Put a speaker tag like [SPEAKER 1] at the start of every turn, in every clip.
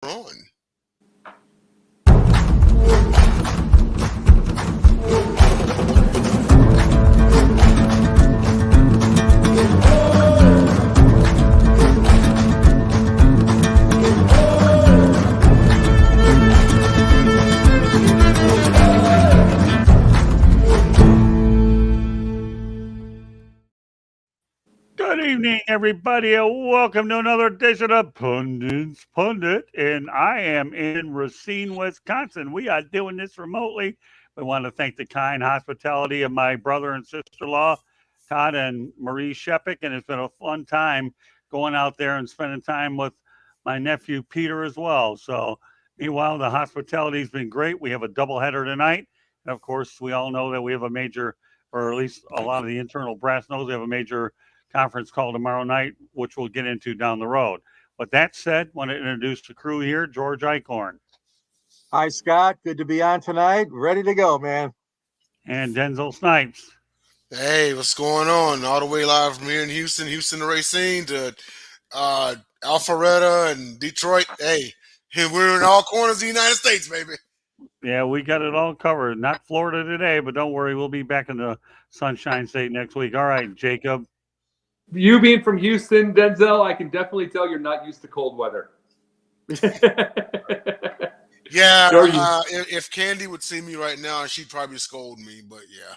[SPEAKER 1] On.
[SPEAKER 2] Good evening, everybody, and welcome to another edition of Pundits Pundit. And I am in Racine, Wisconsin. We are doing this remotely. We want to thank the kind hospitality of my brother and sister-in-law, Todd and Marie Shepik, and it's been a fun time going out there and spending time with my nephew Peter as well. So, meanwhile, the hospitality has been great. We have a doubleheader tonight, and of course, we all know that we have a major, or at least a lot of the internal brass knows we have a major conference call tomorrow night, which we'll get into down the road. But that said, I want to introduce the crew here. George Eichhorn.
[SPEAKER 3] Hi, Scott. Good to be on tonight. Ready to go, man.
[SPEAKER 2] And Denzel Snipes.
[SPEAKER 1] Hey, what's going on? All the way live from here in Houston to Racine to Alpharetta and Detroit. Hey, we're in all corners of the United States, baby.
[SPEAKER 2] Yeah, we got it all covered. Not Florida today, but don't worry, we'll be back in the Sunshine State next week. All right, Jacob.
[SPEAKER 4] You being from Houston, Denzel, I can definitely tell you're not used to cold weather.
[SPEAKER 1] Yeah, if Candy would see me right now, she'd probably scold me, but yeah.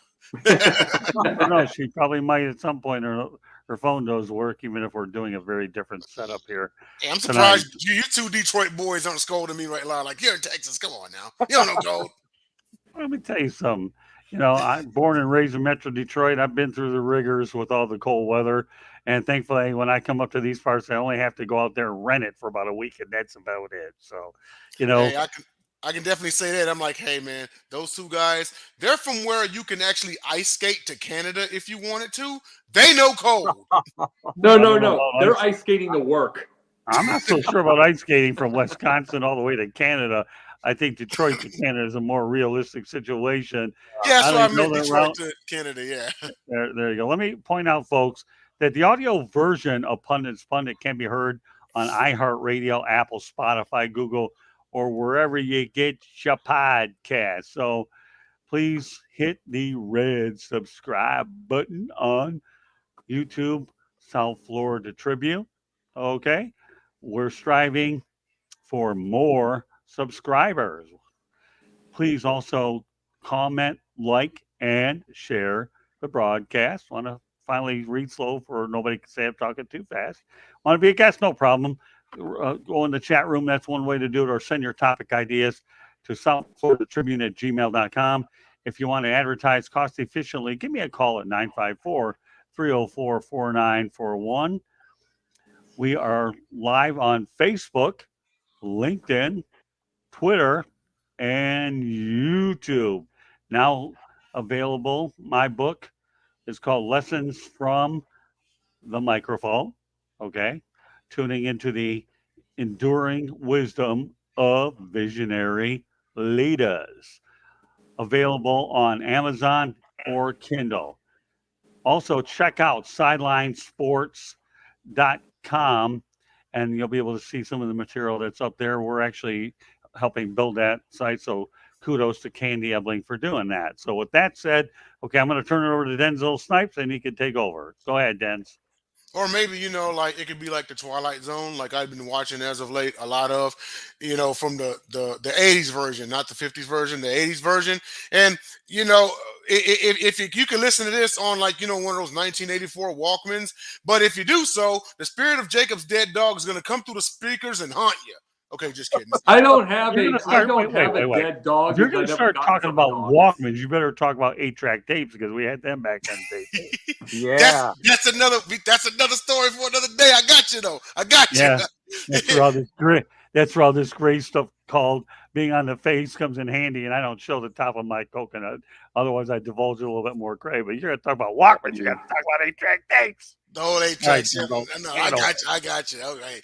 [SPEAKER 2] No, she probably might at some point. Her phone does work, even if we're doing a very different setup here.
[SPEAKER 1] Hey, I'm surprised you two Detroit boys aren't scolding me right now. Like, you're in Texas. Come on now. You don't know cold.
[SPEAKER 2] Let me tell you something. You know, I'm born and raised in Metro Detroit. I've been through the rigors with all the cold weather. And thankfully, when I come up to these parts, I only have to go out there and rent it for about a week, and that's about it. So, you know.
[SPEAKER 1] Hey, I can definitely say that. I'm like, hey, man, those two guys, they're from where you can actually ice skate to Canada if you wanted to. They know cold.
[SPEAKER 4] No. They're ice skating to work.
[SPEAKER 2] I'm not so sure about ice skating from Wisconsin all the way to Canada. I think Detroit to Canada is a more realistic situation.
[SPEAKER 1] Yeah, that's what I meant, Detroit to Canada, yeah.
[SPEAKER 2] There you go. Let me point out, folks, that the audio version of Pundits Pundit can be heard on iHeartRadio, Apple, Spotify, Google, or wherever you get your podcast. So please hit the red subscribe button on YouTube, South Florida Tribune. Okay. We're striving for more subscribers. Please also comment, like, and share the broadcast. Want to finally read slow for nobody can say I'm talking too fast. Want to be a guest? No problem. Go in the chat room. That's one way to do it. Or send your topic ideas to southfloridatribune@gmail.com. If you want to advertise cost efficiently, give me a call at 954-304-4941. We are live on Facebook, LinkedIn, Twitter, and YouTube. Now available, my book is called Lessons from the Microphone. Okay. Tuning into the enduring wisdom of visionary leaders. Available on Amazon or Kindle. Also, check out sidelinesports.com and you'll be able to see some of the material that's up there. We're actually helping build that site. So kudos to Candy Ebling for doing that. So with that said, okay, I'm going to turn it over to Denzel Snipes and he can take over. Go ahead, Denz.
[SPEAKER 1] Or maybe, like it could be like the Twilight Zone, like I've been watching as of late a lot of, from the 80s version, not the 50s version, the 80s version. And, if you can listen to this on one of those 1984 Walkmans, but if you do so, the spirit of Jacob's dead dog is going to come through the speakers and haunt you. Okay, just kidding.
[SPEAKER 4] I don't have a dead dog.
[SPEAKER 2] If you're going to start talking about Walkmans, you better talk about 8-track tapes because we had them back then.
[SPEAKER 3] Yeah,
[SPEAKER 1] that's another story for another day. I got you though. I got you.
[SPEAKER 2] Yeah, that's where all this gray stuff called being on the face comes in handy, and I don't show the top of my coconut. Otherwise, I divulge a little bit more gray. But you're going to talk about Walkmans. You got to talk about 8-track tapes.
[SPEAKER 1] The old 8
[SPEAKER 2] All right,
[SPEAKER 1] tracks.
[SPEAKER 2] Denzel,
[SPEAKER 1] No,
[SPEAKER 2] take it over.
[SPEAKER 1] I got you. Okay.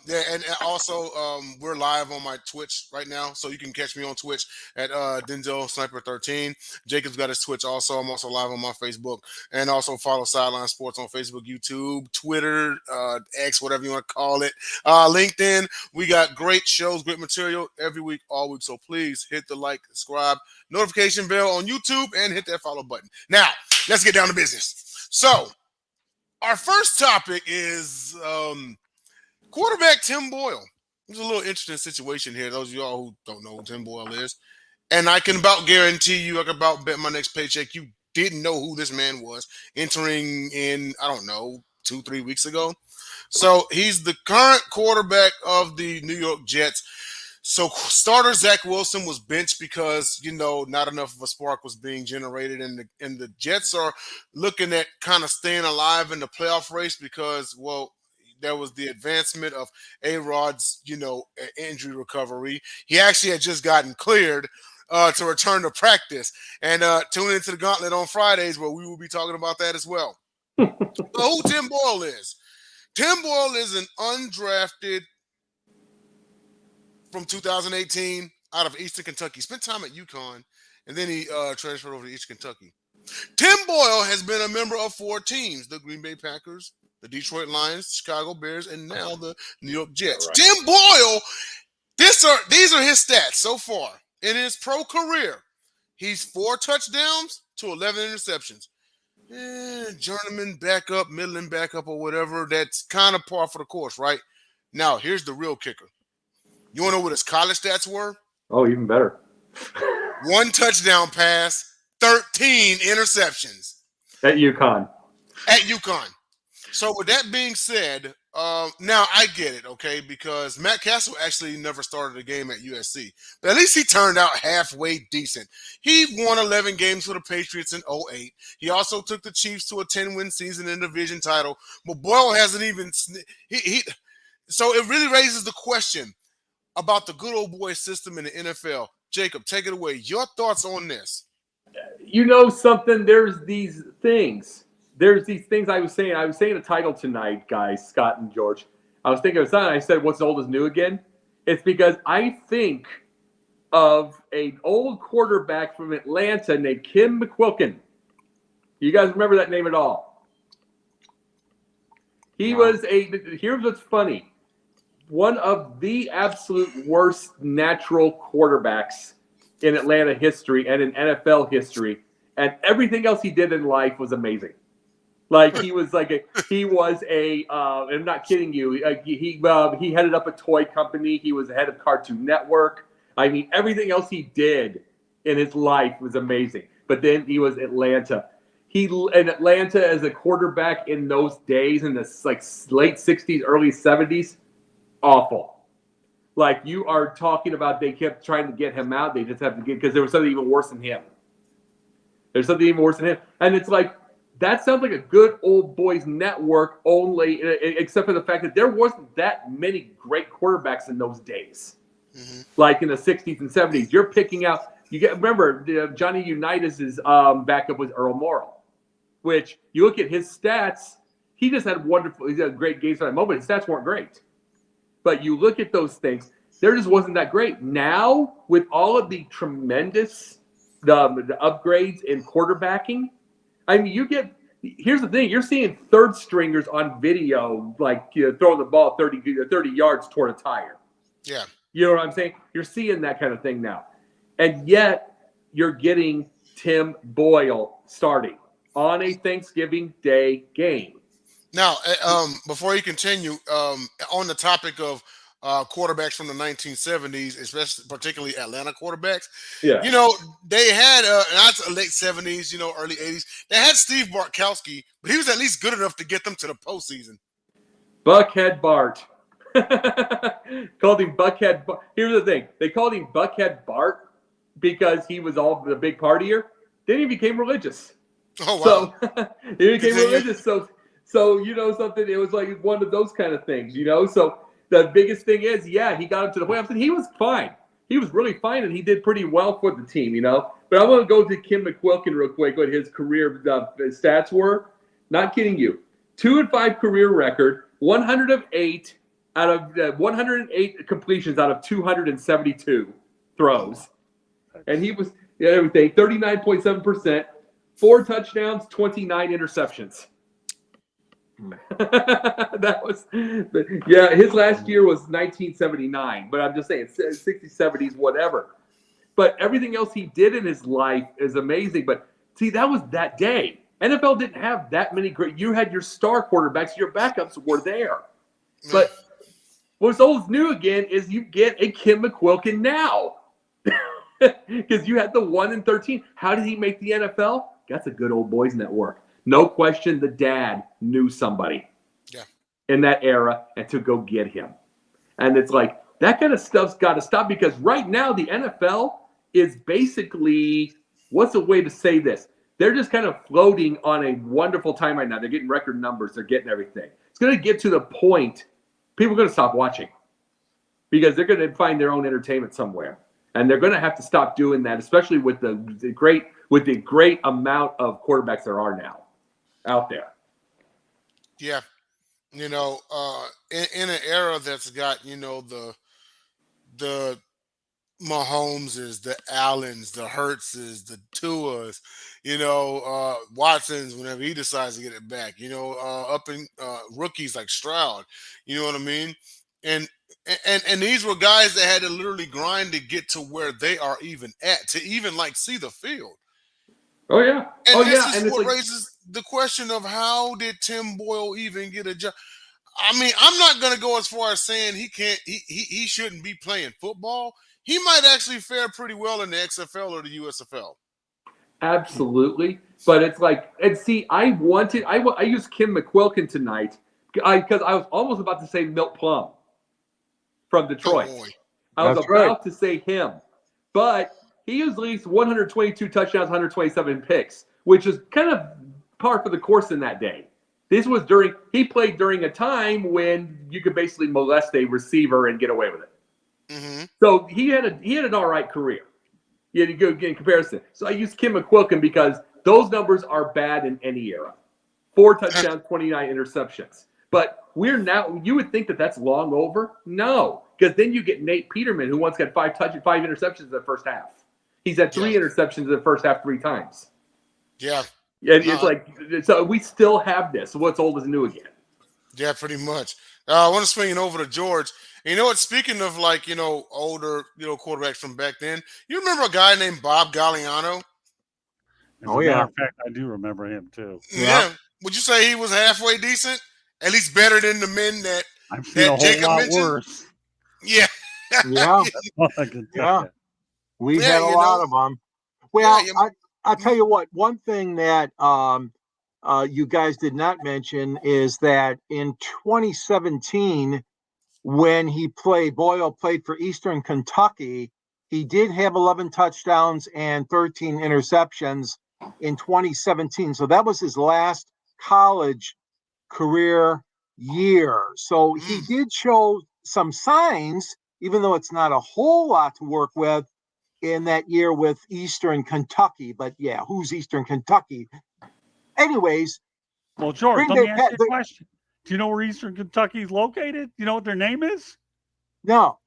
[SPEAKER 1] Yeah, and also, we're live on my Twitch right now, so you can catch me on Twitch at Denzel Sniper 13. Jacob's got his Twitch also. I'm also live on my Facebook, and also follow Sideline Sports on Facebook, YouTube, Twitter, X, whatever you want to call it, LinkedIn. We got great shows, great material every week, all week. So please hit the like, subscribe, notification bell on YouTube, and hit that follow button. Now, let's get down to business. So, our first topic is quarterback Tim Boyle. There's a little interesting situation here. Those of y'all who don't know who Tim Boyle is, and I can about guarantee you, I can about bet my next paycheck you didn't know who this man was entering in, I don't know, 2-3 weeks ago. So he's the current quarterback of the New York Jets. So starter Zach Wilson was benched because, not enough of a spark was being generated, and the Jets are looking at kind of staying alive in the playoff race because, well, there was the advancement of A-Rod's, injury recovery. He actually had just gotten cleared to return to practice, and tune into the Gauntlet on Fridays where we will be talking about that as well. But who Tim Boyle is? Tim Boyle is an undrafted from 2018 out of Eastern Kentucky. Spent time at UConn, and then he transferred over to Eastern Kentucky. Tim Boyle has been a member of 4 teams: the Green Bay Packers, the Detroit Lions, Chicago Bears, and now the New York Jets. Right. Tim Boyle, these are his stats so far in his pro career. He's 4 touchdowns to 11 interceptions. Journeyman backup, middling backup, or whatever. That's kind of par for the course, right? Now, here's the real kicker. You want to know what his college stats were?
[SPEAKER 4] Oh, even better.
[SPEAKER 1] 1 touchdown pass, 13 interceptions.
[SPEAKER 4] At UConn.
[SPEAKER 1] So with that being said, now I get it, okay, because Matt Castle actually never started a game at USC. But at least he turned out halfway decent. He won 11 games for the Patriots in 2008. He also took the Chiefs to a 10-win season in the division title. But Boyle hasn't even so it really raises the question about the good old boy system in the NFL. Jacob, take it away. Your thoughts on this?
[SPEAKER 4] You know something? There's these things I was saying a title tonight, guys, Scott and George. I was thinking of something. I said, what's old is new again? It's because I think of an old quarterback from Atlanta named Kim McQuilkin. You guys remember that name at all? Here's what's funny. One of the absolute worst natural quarterbacks in Atlanta history and in NFL history, and everything else he did in life was amazing. Like I'm not kidding you. He headed up a toy company. He was the head of Cartoon Network. I mean, everything else he did in his life was amazing. But then he was Atlanta. In Atlanta as a quarterback in those days, in the late 60s, early 70s, awful. Like you are talking about, they kept trying to get him out. They just have to get, because there was something even worse than him. And it's like, that sounds like a good old boys network only, except for the fact that there wasn't that many great quarterbacks in those days. Mm-hmm. Like in the 60s and 70s. You're picking out, remember, Johnny Unitas' backup was Earl Morrall, which you look at his stats, he had great games for that moment. His stats weren't great. But you look at those things, there just wasn't that great. Now, with all of the tremendous the upgrades in quarterbacking, I mean, here's the thing, you're seeing third stringers on video, like throwing the ball 30 yards toward a tire.
[SPEAKER 1] Yeah.
[SPEAKER 4] You know what I'm saying? You're seeing that kind of thing now. And yet, you're getting Tim Boyle starting on a Thanksgiving Day game.
[SPEAKER 1] Now, before you continue, on the topic of quarterbacks from the 1970s, especially particularly Atlanta quarterbacks, they had not the late 70s, early 80s. They had Steve Bartkowski, but he was at least good enough to get them to the postseason.
[SPEAKER 4] Buckhead Bart. Called him Buckhead Bart. Here's the thing. They called him Buckhead Bart because he was all the big partier. Then he became religious.
[SPEAKER 1] Oh, wow.
[SPEAKER 4] So he became religious. So something, it was like one of those kind of things, So the biggest thing is, he got him to the playoffs, and he was fine. He was really fine, and he did pretty well for the team, But I want to go to Kim McQuilkin real quick, what his career stats were. Not kidding you. 2-5 career record, 108 out of 108 completions out of 272 throws. And he was everything 39.7%, 4 touchdowns, 29 interceptions. That was his last year was 1979, but I'm just saying 60s, 70s, whatever. But everything else he did in his life is amazing. But see, that was that day. NFL didn't have that many great. You had your star quarterbacks, your backups were there. But what's old new again is you get a Kim McQuilkin now. Because you had the 1 and 13. How did he make the NFL? That's a good old boys network. No question, the dad knew somebody in that era and to go get him. And it's like, that kind of stuff's got to stop because right now the NFL is basically, what's a way to say this? They're just kind of floating on a wonderful time right now. They're getting record numbers. They're getting everything. It's going to get to the point people are going to stop watching because they're going to find their own entertainment somewhere. And they're going to have to stop doing that, especially with the great amount of quarterbacks there are now out there.
[SPEAKER 1] Yeah. In an era that's got, the Mahomeses, the Allens, the Hurtses, the Tuas, Watsons whenever he decides to get it back, up in rookies like Stroud, you know what I mean? And these were guys that had to literally grind to get to where they are even at, to even see the field.
[SPEAKER 4] Oh yeah.
[SPEAKER 1] And this is what raises the question of how did Tim Boyle even get a job? I mean, I'm not going to go as far as saying he shouldn't be playing football. He might actually fare pretty well in the XFL or the USFL.
[SPEAKER 4] Absolutely. But it's like, and see, I used Kim McQuilkin tonight because I was almost about to say Milt Plum from Detroit.
[SPEAKER 1] Oh,
[SPEAKER 4] I was about to say him. But he used at least 122 touchdowns, 127 picks, which is kind of par for the course in that day. This was he played during a time when you could basically molest a receiver and get away with it. Mm-hmm. So he had an all right career. You had to go get in comparison. So I used Kim McQuilkin because those numbers are bad in any era. 4 touchdowns, 29 interceptions. But you would think that that's long over. No, because then you get Nate Peterman, who once got 5 interceptions in the first half. He's had 3 interceptions in the first half 3 times.
[SPEAKER 1] Yeah.
[SPEAKER 4] And it's like, so we still have this. So what's old is new again.
[SPEAKER 1] Yeah, pretty much. I want to swing it over to George. And you know what? Speaking of older, quarterbacks from back then, you remember a guy named Bob Galliano?
[SPEAKER 2] As a matter of fact, I do remember him too.
[SPEAKER 1] Yeah. Would you say he was halfway decent? At least better than the men that
[SPEAKER 2] I've seen a whole lot worse.
[SPEAKER 1] Yeah.
[SPEAKER 3] Yeah. We had a lot of them. Well, I'll tell you what, one thing that you guys did not mention is that in 2017, when Boyle played for Eastern Kentucky, he did have 11 touchdowns and 13 interceptions in 2017. So that was his last college career year. So he did show some signs, even though it's not a whole lot to work with in that year with Eastern Kentucky. But yeah, who's Eastern Kentucky? Anyways.
[SPEAKER 2] Well, George, let me ask you a question. Do you know where Eastern Kentucky is located? Do you know what their name is?
[SPEAKER 3] No.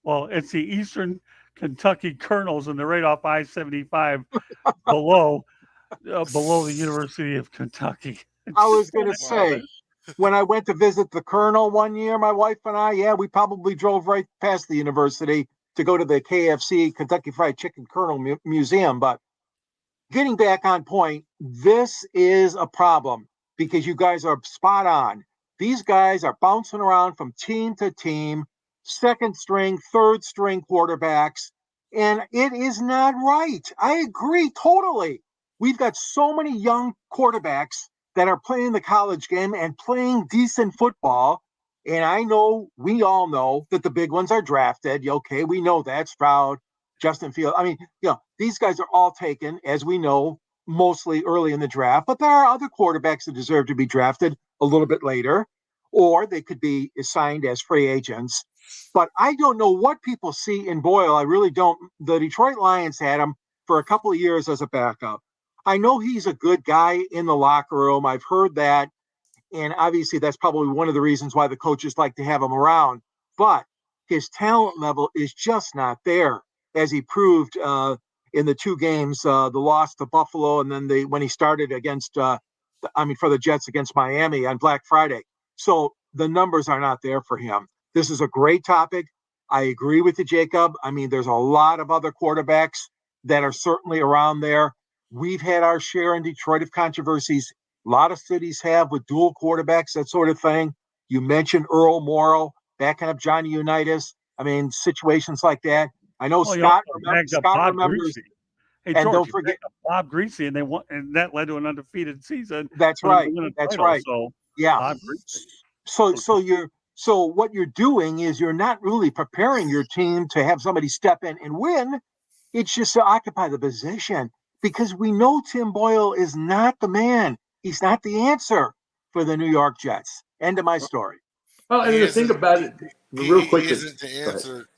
[SPEAKER 2] Well, it's the Eastern Kentucky Colonels, and they're right off I-75 below the University of Kentucky.
[SPEAKER 3] I was going to say, when I went to visit the Colonel one year, my wife and I, we probably drove right past the university to go to the KFC, Kentucky Fried Chicken Colonel Museum. But getting back on point, this is a problem because you guys are spot on. These guys are bouncing around from team to team, second string, third string quarterbacks, and it is not right. I agree totally. We've got so many young quarterbacks that are playing the college game and playing decent football. And we all know that the big ones are drafted. Okay, we know that. Stroud, Justin Fields. I mean, these guys are all taken, as we know, mostly early in the draft. But there are other quarterbacks that deserve to be drafted a little bit later, or they could be assigned as free agents. But I don't know what people see in Boyle. I really don't. The Detroit Lions had him for a couple of years as a backup. I know he's a good guy in the locker room. I've heard that. And obviously, that's probably one of the reasons why the coaches like to have him around. But his talent level is just not there, as he proved in the two games, the loss to Buffalo, and then when he started against, for the Jets against Miami on Black Friday. So the numbers are not there for him. This is a great topic. I agree with you, Jacob. I mean, there's a lot of other quarterbacks that are certainly around there. We've had our share in Detroit of controversies. A lot of cities have with dual quarterbacks, that sort of thing. You mentioned Earl Morrall backing up Johnny Unitas. I mean, situations like that. I know Scott remembers.
[SPEAKER 2] Greasy. Hey,
[SPEAKER 3] and
[SPEAKER 2] George,
[SPEAKER 3] don't forget
[SPEAKER 2] Bob Greasy, and they won, and that led to an undefeated season.
[SPEAKER 3] That's right. That's right.
[SPEAKER 2] So
[SPEAKER 3] yeah.
[SPEAKER 2] Bob Greasy.
[SPEAKER 3] So what you're doing is you're not really preparing your team to have somebody step in and win. It's just to occupy the position, because we know Tim Boyle is not the man. He's not the answer for the New York Jets. End of my story.
[SPEAKER 4] Well, and the thing about it, real quick,
[SPEAKER 1] he isn't the answer,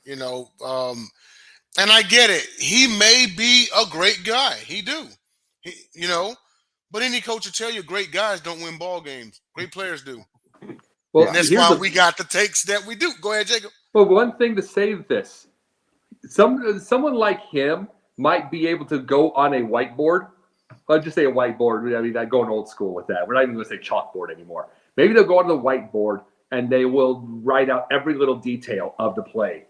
[SPEAKER 1] and I get it. He may be a great guy. He do, but any coach will tell you great guys don't win ball games. Great players do. Well, and that's why we got the takes that we do. Go ahead, Jacob.
[SPEAKER 4] Well, one thing to save this, someone like him might be able to go on a whiteboard. I'll just say a whiteboard. I mean, I'm going old school with that. We're not even going to say chalkboard anymore. Maybe they'll go on the whiteboard and they will write out every little detail of the play.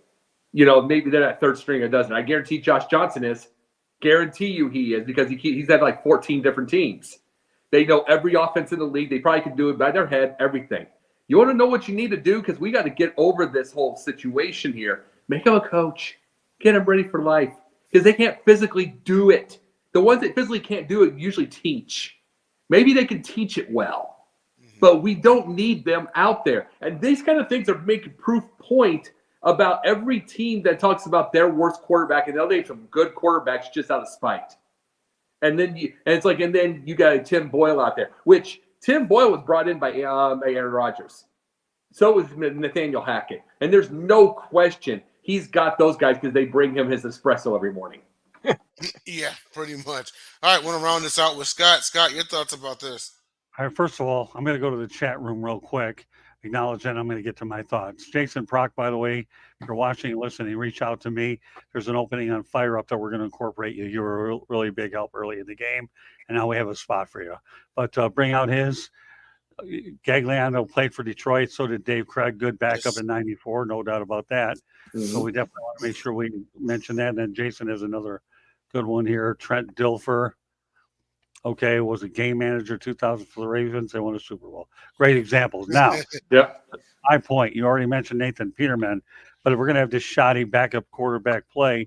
[SPEAKER 4] Maybe they're at third string or doesn't. I guarantee Josh Johnson is. Guarantee you he is, because he's had like 14 different teams. They know every offense in the league. They probably can do it by their head, everything. You want to know what you need to do? Because we got to get over this whole situation here. Make him a coach. Get him ready for life. Because they can't physically do it. The ones that physically can't do it usually teach. Maybe they can teach it well. But we don't need them out there. And these kind of things are making proof point about every team that talks about their worst quarterback. And they'll name some good quarterbacks just out of spite. And then you got Tim Boyle out there, which Tim Boyle was brought in by Aaron Rodgers. So was Nathaniel Hackett. And there's no question he's got those guys because they bring him his espresso every morning.
[SPEAKER 1] Yeah, pretty much. All right, want to round this out with Scott. Scott, your thoughts about this?
[SPEAKER 2] All right, first of all, I'm going to go to the chat room real quick. Acknowledge that. I'm going to get to my thoughts. Jason Prock, by the way, if you're watching and listening, reach out to me. There's an opening on Fire Up that we're going to incorporate you. You were a really big help early in the game, and now we have a spot for you. But bring out his. Gagliano played for Detroit. So did Dave Craig. Good backup in '94, no doubt about that. So we definitely want to make sure we mention that. And then Jason has another good one here. Trent Dilfer. Okay, was a game manager 2000 for the Ravens. They won a Super Bowl. Great examples. Now, my point, you already mentioned Nathan Peterman, but if we're going to have this shoddy backup quarterback play,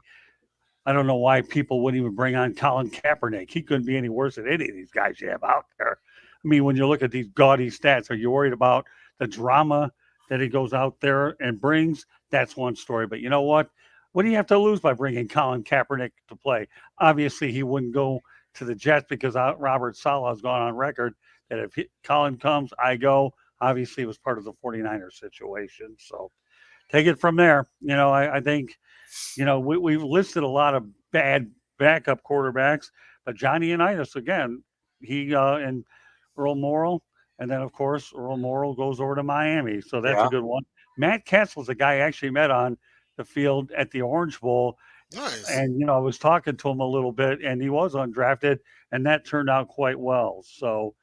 [SPEAKER 2] I don't know why people wouldn't even bring on Colin Kaepernick. He couldn't be any worse than any of these guys you have out there. I mean, when you look at these gaudy stats, are you worried about the drama that he goes out there and brings? That's one story. But you know what? What do you have to lose by bringing Colin Kaepernick to play? Obviously, he wouldn't go to the Jets because Robert Saleh has gone on record that if Colin comes, I go. Obviously, it was part of the 49ers situation. So take it from there. I think, we've listed a lot of bad backup quarterbacks, but Johnny Unitas, again, he and Earl Morrall, and then, of course, Earl Morrall goes over to Miami. So that's a good one. Matt Castle's a guy I actually met on the field at the Orange Bowl.
[SPEAKER 1] Nice.
[SPEAKER 2] And, I was talking to him a little bit, and he was undrafted, and that turned out quite well. So,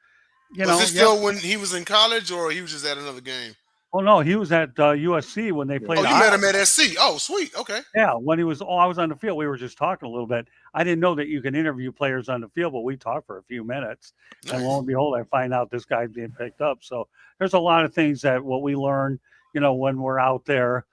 [SPEAKER 1] was this still when he was in college, or he was just at another game?
[SPEAKER 2] Oh, no, he was at USC when they played.
[SPEAKER 1] Oh, you met him at SC. Oh, sweet. Okay.
[SPEAKER 2] Yeah, when I was on the field, we were just talking a little bit. I didn't know that you can interview players on the field, but we talked for a few minutes. Nice. And lo and behold, I find out this guy's being picked up. So there's a lot of things that what we learn, when we're out there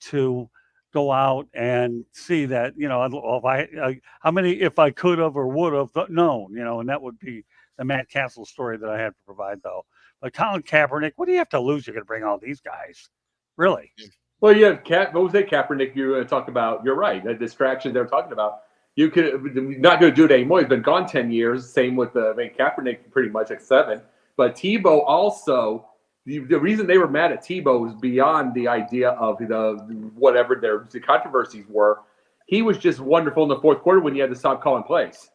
[SPEAKER 2] to go out and see that, if I could have or would have known, and that would be the Matt Castle story that I had to provide, though. But Colin Kaepernick, what do you have to lose? You're going to bring all these guys, really?
[SPEAKER 4] Well, what was that Kaepernick you were talking about? You're right. The distraction they're talking about. You could not going to do it anymore. He's been gone 10 years. Same with Kaepernick, pretty much like 7. But Tebow also. The reason they were mad at Tebow was beyond the idea of whatever the controversies were. He was just wonderful in the fourth quarter when he had to stop calling plays.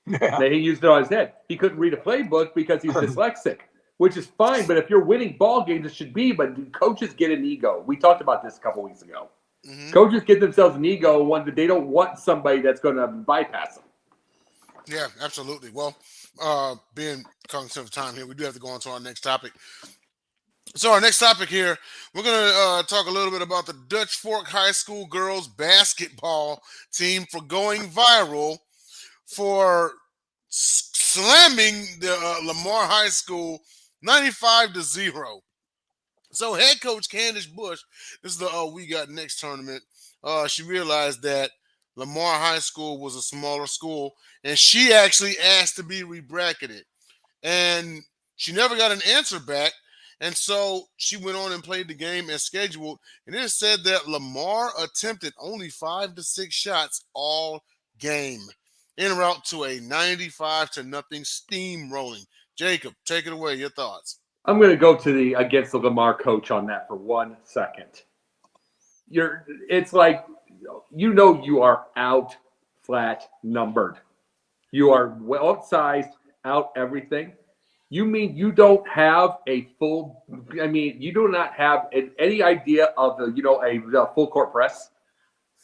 [SPEAKER 4] Yeah. He used it on his head. He couldn't read a playbook because he was dyslexic. which is fine. But if you're winning ball games, it should be. But coaches get an ego. We talked about this a couple weeks ago. Mm-hmm. Coaches get themselves an ego one that they don't want somebody that's going to bypass them.
[SPEAKER 1] Yeah, absolutely. Well, being cognizant of time here, we do have to go on to our next topic. So our next topic here, we're going to talk a little bit about the Dutch Fork High School girls basketball team for going viral for slamming the Lamar High School 95-0. So head coach Candace Bush, this is the We Got Next tournament. She realized that Lamar High School was a smaller school, and she actually asked to be rebracketed. And she never got an answer back. And so she went on and played the game as scheduled. And it said that Lamar attempted only 5 to 6 shots all game, en route to a 95-0 steamrolling. Jacob, take it away. Your thoughts.
[SPEAKER 4] I'm going to go to against the Lamar coach on that for 1 second. It's like, you are out flat numbered. You are well outsized, out everything. You mean you don't have a full? I mean, you do not have any idea of a full court press.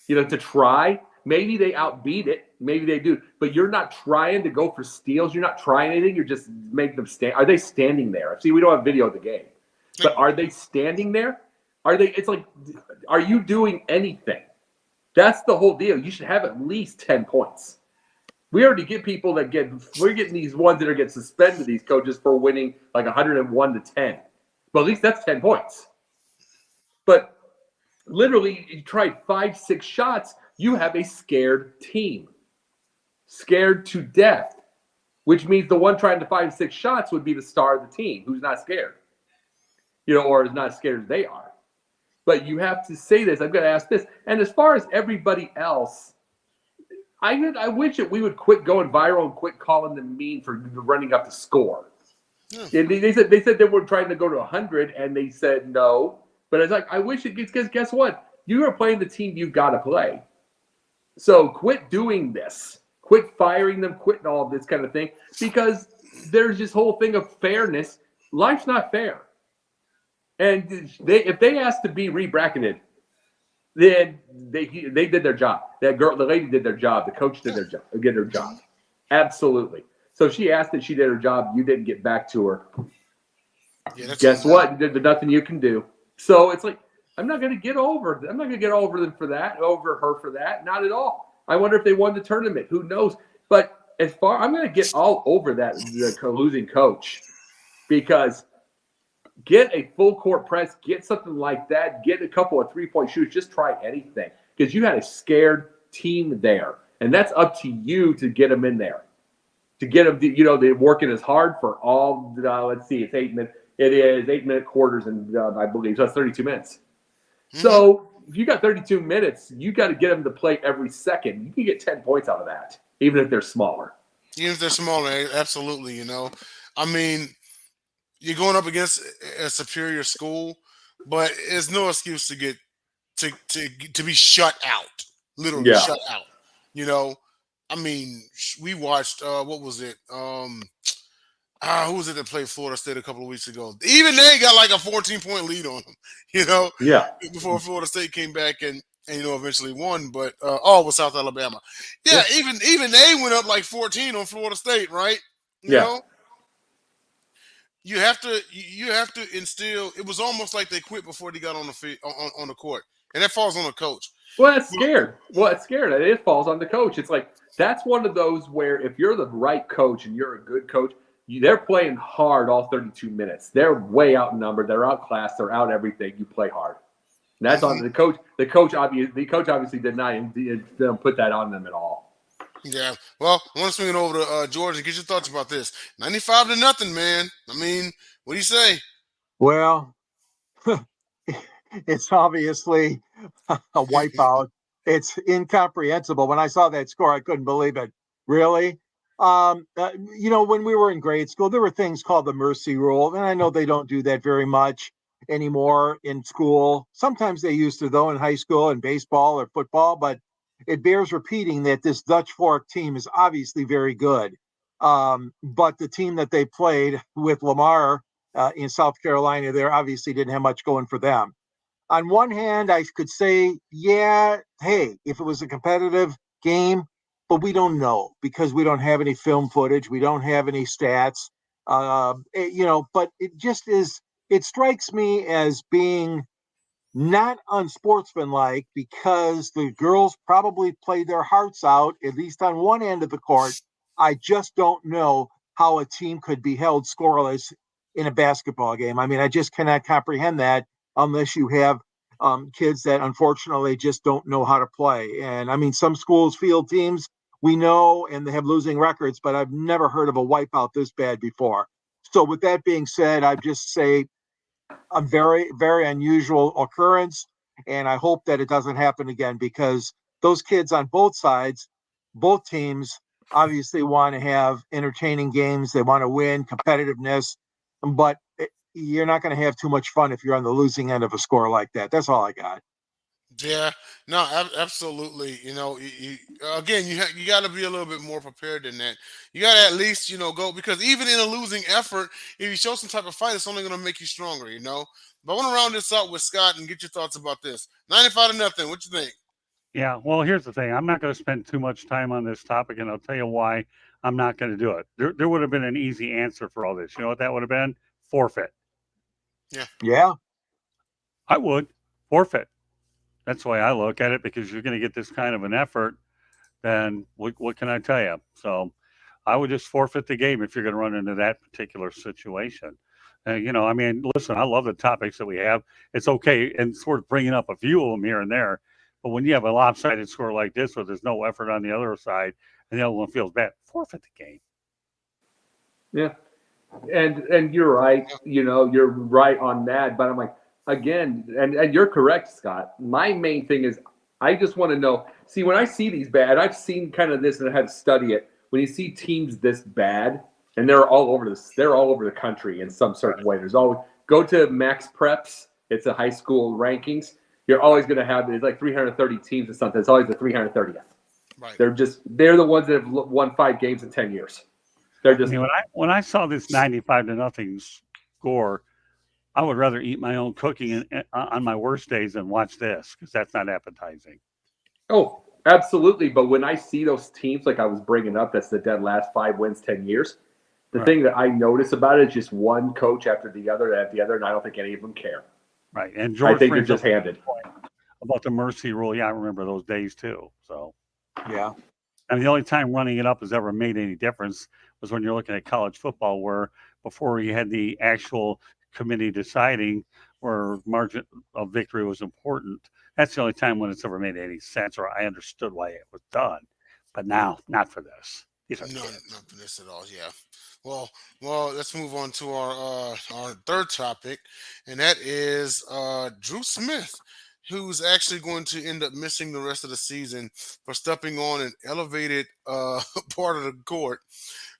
[SPEAKER 4] To try. Maybe they outbeat it. Maybe they do. But you're not trying to go for steals. You're not trying anything. You're just making them stand. Are they standing there? See, we don't have video of the game. But are they standing there? It's like, are you doing anything? That's the whole deal. You should have at least 10 points. We already get people we're getting these ones that are getting suspended, these coaches, for winning like 101-10. Well, at least that's 10 points. But literally, you tried 5-6 shots, you have a scared team. Scared to death. Which means the one trying to 5-6 shots would be the star of the team, who's not scared. Or is not as scared as they are. But you have to say this. I'm going to ask this. And as far as everybody else, I wish that we would quit going viral and quit calling them mean for running up the score. Yeah. They said they were trying to go to 100, and they said no. But it's like, I wish it gets, because guess what? You are playing the team you've got to play. So quit doing this. Quit firing them, quitting all of this kind of thing, because there's this whole thing of fairness. Life's not fair. And if they asked to be rebracketed, then they did their job. The lady did their job. The coach did their job. Absolutely. So she asked that she did her job. You didn't get back to her. Yeah, guess what? There's nothing you can do. So it's like, I'm not going to get over them for that, over her for that. Not at all. I wonder if they won the tournament. Who knows? But I'm going to get all over that losing coach, because get a full court press, get something like that, get a couple of 3-point shoots, just try anything, because you had a scared team there, and that's up to you to get them in there, to get them. They're working as hard for all. Let's see, it's 8 minutes. It is 8-minute quarters, and I believe so. That's 32 minutes. Mm-hmm. So if you got 32 minutes, you got to get them to play every second. You can get 10 points out of that, even if they're smaller.
[SPEAKER 1] Even if they're smaller, absolutely. I mean, you're going up against a superior school, but there's no excuse to get to be shut out, literally shut out. I mean, we watched what was it? Who was it that played Florida State a couple of weeks ago? Even they got like a 14-point lead on them, before Florida State came back and eventually won. But it was South Alabama. Yeah, even they went up like 14 on Florida State, right? You know? You have to instill. It was almost like they quit before they got on the field, on the court, and that falls on the coach.
[SPEAKER 4] Well, it's scared. It falls on the coach. It's like, that's one of those where if you're the right coach and you're a good coach, they're playing hard all 32 minutes. They're way outnumbered. They're outclassed. They're out everything. You play hard. And that's on the coach. The coach obviously did not put that on them at all.
[SPEAKER 1] Yeah. Well, I want to swing it over to George and get your thoughts about this. 95-0, man. I mean, what do you say?
[SPEAKER 3] Well, it's obviously a wipeout. It's incomprehensible. When I saw that score, I couldn't believe it. Really? When we were in grade school, there were things called the mercy rule. And I know they don't do that very much anymore in school. Sometimes they used to, though, in high school and baseball or football. But it bears repeating that this Dutch Fork team is obviously very good. But the team that they played with Lamar in South Carolina. They obviously didn't have much going for them. On one hand, I could say, yeah, hey, if it was a competitive game, but we don't know because we don't have any film footage, we don't have any stats, but it just is. It strikes me as being not unsportsmanlike because the girls probably played their hearts out, at least on one end of the court. I just don't know how a team could be held scoreless in a basketball game. I mean, I just cannot comprehend that unless you have kids that unfortunately just don't know how to play. And I mean, some schools field teams we know and they have losing records, but I've never heard of a wipeout this bad before. So, with that being said, I just say a very, very unusual occurrence. And I hope that it doesn't happen again because those kids on both sides, both teams, obviously want to have entertaining games. They want to win competitiveness, but you're not going to have too much fun if you're on the losing end of a score like that. That's all I got.
[SPEAKER 1] Yeah, no, absolutely. Again, you got to be a little bit more prepared than that. You got to at least go, because even in a losing effort, if you show some type of fight, it's only going to make you stronger. But I want to round this out with Scott and get your thoughts about this. 95-0. What you think?
[SPEAKER 2] Yeah, well, here's the thing. I'm not going to spend too much time on this topic, and I'll tell you why I'm not going to do it. There would have been an easy answer for all this. You know what that would have been? Forfeit.
[SPEAKER 1] Yeah.
[SPEAKER 3] Yeah.
[SPEAKER 2] I would forfeit. That's the way I look at it, because you're going to get this kind of an effort, then what can I tell you? So I would just forfeit the game if you're going to run into that particular situation. I mean, listen, I love the topics that we have. It's okay, and sort of bringing up a few of them here and there. But when you have a lopsided score like this, where there's no effort on the other side, and the other one feels bad, forfeit the game.
[SPEAKER 4] Yeah, and you're right. You're right on that. But I'm like, again, and you're correct, Scott. My main thing is I just want to know. See, when I see these bad, I've seen kind of this, and I had to study it. When you see teams this bad, and they're all over the country in some certain way. There's always go to Max Preps. It's a high school rankings. You're always going to have there's like 330 teams or something. It's always the 330th.
[SPEAKER 1] Right.
[SPEAKER 4] They're the ones that have won 5 games in 10 years. They're just.
[SPEAKER 2] I mean, when I saw this 95-0 score, I would rather eat my own cooking on my worst days than watch this, because that's not appetizing.
[SPEAKER 4] Oh, absolutely. But when I see those teams, like I was bringing up, that's the dead last 5 wins, 10 years. The
[SPEAKER 2] Right.
[SPEAKER 4] thing that I notice about it is just one coach after the other, and I don't think any of them care.
[SPEAKER 2] Right. And George
[SPEAKER 4] I think they're
[SPEAKER 2] brings
[SPEAKER 4] just
[SPEAKER 2] up
[SPEAKER 4] handed.
[SPEAKER 2] about the mercy rule. Yeah, I remember those days too. So,
[SPEAKER 3] Yeah.
[SPEAKER 2] I mean, the only time running it up has ever made any difference was when you're looking at college football, where before you had the actual committee deciding where margin of victory was important. That's the only time when it's ever made any sense, or I understood why it was done. But now, not for this. These are
[SPEAKER 1] No,
[SPEAKER 2] kids.
[SPEAKER 1] not for this at all. Yeah. Well, let's move on to our third topic, and that is Drew Smith, who's actually going to end up missing the rest of the season for stepping on an elevated part of the court.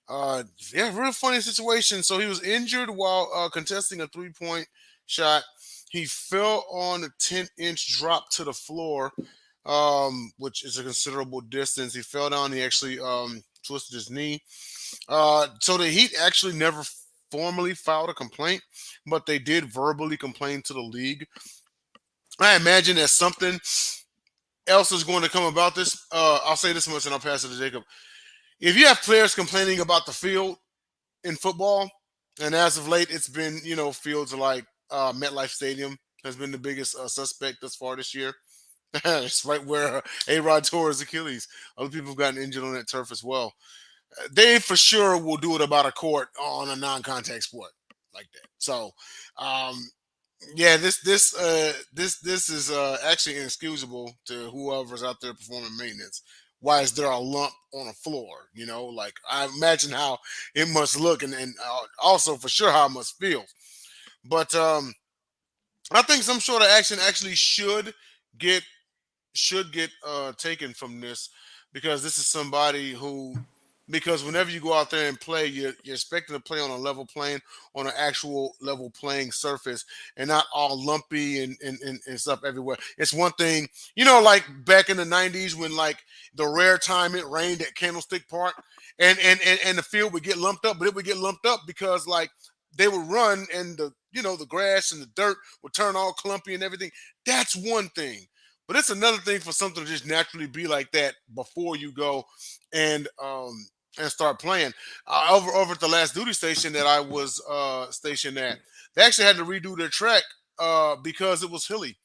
[SPEAKER 1] Yeah, real funny situation. So he was injured while contesting a 3-point shot. He fell on a 10-inch drop to the floor, which is a considerable distance. He fell down. He actually twisted his knee. So the Heat actually never formally filed a complaint, but they did verbally complain to the league. I imagine that something else is going to come about this. I'll say this much and I'll pass it to Jacob. If you have players complaining about the field in football, and as of late, it's been, fields like MetLife Stadium has been the biggest suspect thus far this year. It's right where A-Rod tore his Achilles. Other people have gotten injured on that turf as well. They for sure will do it about a court on a non-contact sport like that. So, yeah, this is actually inexcusable to whoever's out there performing maintenance. Why is there a lump on a floor? Like I imagine how it must look, and also for sure how it must feel. But I think some sort of action actually get should get taken from this, because this is somebody who, because whenever you go out there and play, you're expecting to play on a level plane, on an actual level playing surface, and not all lumpy and stuff everywhere. It's one thing, like back in the 90s when like the rare time it rained at Candlestick Park, and the field would get lumped up, but it would get lumped up because like they would run and the grass and the dirt would turn all clumpy and everything. That's one thing. But it's another thing for something to just naturally be like that before you go and start playing. Over at the last duty station that I was stationed at, they actually had to redo their track because it was hilly,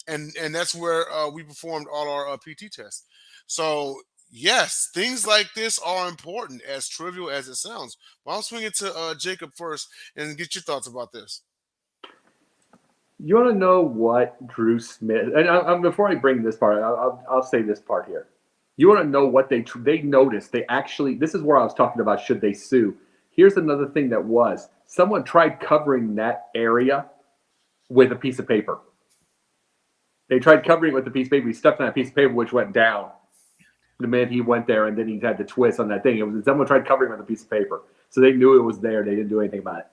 [SPEAKER 1] and that's where we performed all our PT tests. So yes, things like this are important, as trivial as it sounds. But I'll swing it to Jacob first and get your thoughts about this.
[SPEAKER 4] You want to know what Drew Smith? And before I bring this part, I'll say this part here. You want to know what they noticed? They actually, this is where I was talking about should they sue. Here's another thing that was someone tried covering that area with a piece of paper. They tried covering it with a piece of paper. He stepped on that piece of paper, which went down the minute he went there, and then he had the twist on that thing. It was someone tried covering it with a piece of paper, so they knew it was there. They didn't do anything about it.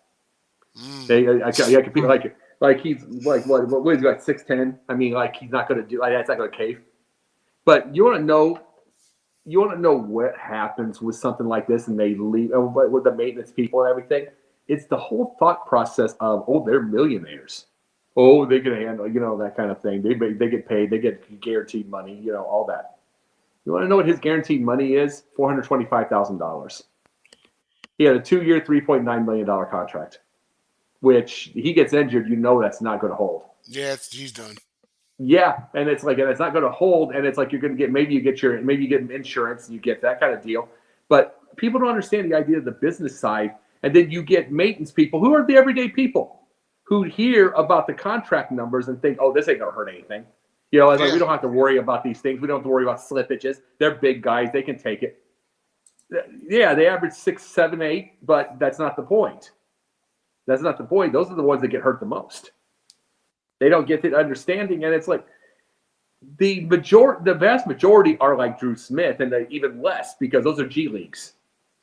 [SPEAKER 4] I could feel like he's like what he's got 6'10". I mean, like he's not going to do that's not going to cave. But you want to know what happens with something like this, and they leave with the maintenance people and everything. It's the whole thought process of they're millionaires. They can handle that kind of thing. They get paid. They get guaranteed money. All that. You want to know what his guaranteed money is? $425,000. He had a 2-year, $3.9 million contract, which he gets injured. That's not going to hold.
[SPEAKER 1] Yeah, he's done.
[SPEAKER 4] Yeah, and it's not going to hold, and it's like you're going to get maybe you get insurance, and you get that kind of deal. But people don't understand the idea of the business side, and then you get maintenance people who are the everyday people who hear about the contract numbers and think, this ain't going to hurt anything. We don't have to worry about these things. We don't have to worry about slippages. They're big guys. They can take it. Yeah, they average 6, 7, 8, but that's not the point. That's not the point. Those are the ones that get hurt the most. They don't get the understanding, and it's like the vast majority are like Drew Smith, and even less because those are G leagues.